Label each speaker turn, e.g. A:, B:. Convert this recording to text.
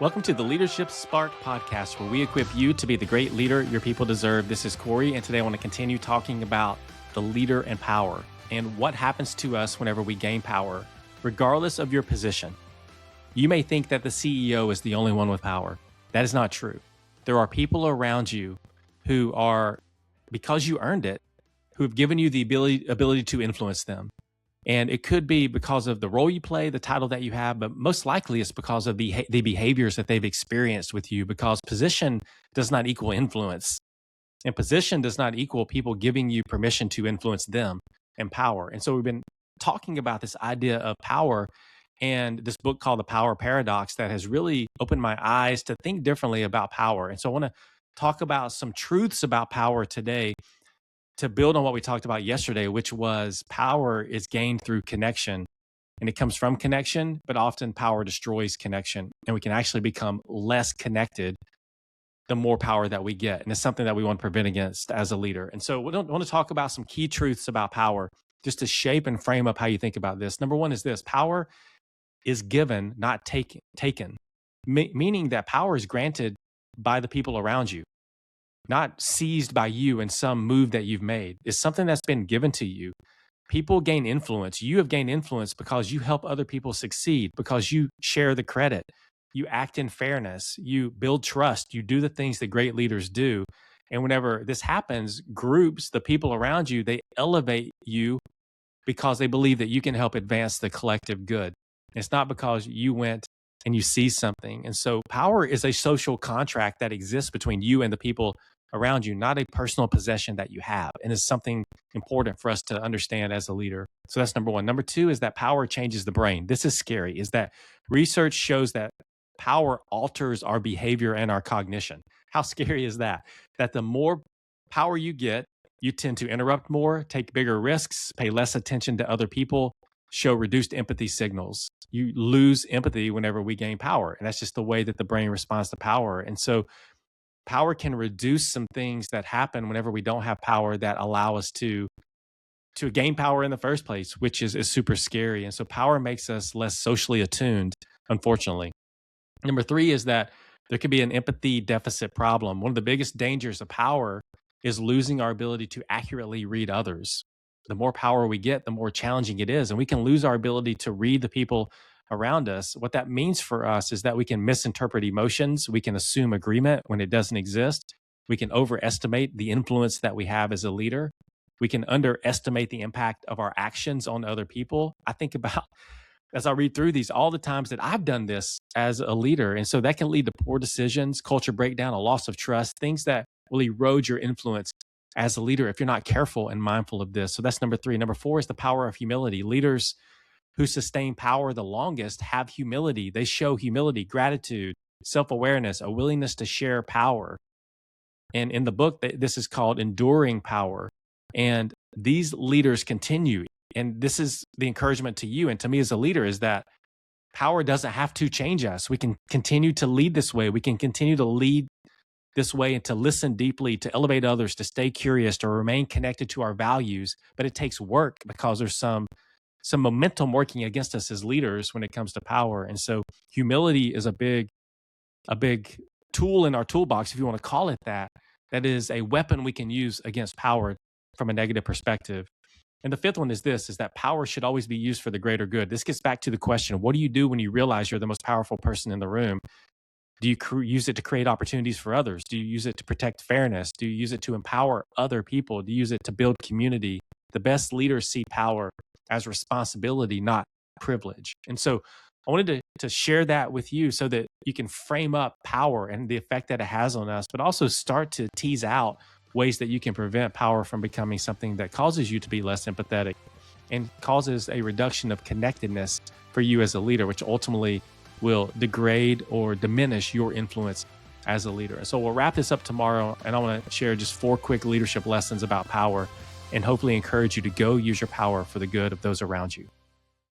A: Welcome to the Leadership Spark podcast, where we equip you to be the great leader your people deserve. This is Corey, and today I want to continue talking about the leader and power and what happens to us whenever we gain power, regardless of your position. You may think that the CEO is the only one with power. That is not true. There are people around you who are, because you earned it, who have given you the ability to influence them. And it could be because of the role you play, the title that you have, but most likely it's because of the behaviors that they've experienced with you, because position does not equal influence. And position does not equal people giving you permission to influence them and power. And so we've been talking about this idea of power and this book called The Power Paradox that has really opened my eyes to think differently about power. And so I want to talk about some truths about power today, to build on what we talked about yesterday, which was power is gained through connection, and it comes from connection, but often power destroys connection, and we can actually become less connected the more power that we get. And it's something that we want to prevent against as a leader. And so we want to talk about some key truths about power just to shape and frame up how you think about this. Number one is this: power is given, not taken, meaning that power is granted by the people around you, not seized by you in some move that you've made. It's something that's been given to you. People gain influence. You have gained influence because you help other people succeed, because you share the credit. You act in fairness. You build trust. You do the things that great leaders do. And whenever this happens, groups, the people around you, they elevate you because they believe that you can help advance the collective good. It's not because you went and you see something. And so power is a social contract that exists between you and the people around you, not a personal possession that you have. And it's something important for us to understand as a leader. So that's number one. Number two is that power changes the brain. This is scary, is that research shows that power alters our behavior and our cognition. How scary is that? That the more power you get, you tend to interrupt more, take bigger risks, pay less attention to other people, show reduced empathy signals. You lose empathy whenever we gain power. And that's just the way that the brain responds to power. And so power can reduce some things that happen whenever we don't have power that allow us to gain power in the first place, which is super scary. And so power makes us less socially attuned, unfortunately. Number three is that there could be an empathy deficit problem. One of the biggest dangers of power is losing our ability to accurately read others. The more power we get, the more challenging it is. And we can lose our ability to read the people around us. What that means for us is that we can misinterpret emotions. We can assume agreement when it doesn't exist. We can overestimate the influence that we have as a leader. We can underestimate the impact of our actions on other people. I think about, as I read through these, all the times that I've done this as a leader. And so that can lead to poor decisions, culture breakdown, a loss of trust, things that will erode your influence as a leader if you're not careful and mindful of this. So that's number three. Number four is the power of humility. Leaders who sustain power the longest have humility. They show humility, gratitude, self-awareness, a willingness to share power. And in the book, this is called Enduring Power. And these leaders continue. And this is the encouragement to you and to me as a leader, is that power doesn't have to change us. We can continue to lead this way. We can continue to lead this way and to listen deeply, to elevate others, to stay curious, to remain connected to our values. But it takes work because there's some momentum working against us as leaders when it comes to power. And so humility is a big tool in our toolbox, if you want to call it that. That is a weapon we can use against power from a negative perspective. And the fifth one is this, is that power should always be used for the greater good. This gets back to the question, what do you do when you realize you're the most powerful person in the room? Do you use it to create opportunities for others? Do you use it to protect fairness? Do you use it to empower other people? Do you use it to build community? The best leaders see power as responsibility, not privilege. And so I wanted to share that with you so that you can frame up power and the effect that it has on us, but also start to tease out ways that you can prevent power from becoming something that causes you to be less empathetic and causes a reduction of connectedness for you as a leader, which ultimately will degrade or diminish your influence as a leader. So we'll wrap this up tomorrow, and I want to share just 4 quick leadership lessons about power and hopefully encourage you to go use your power for the good of those around you.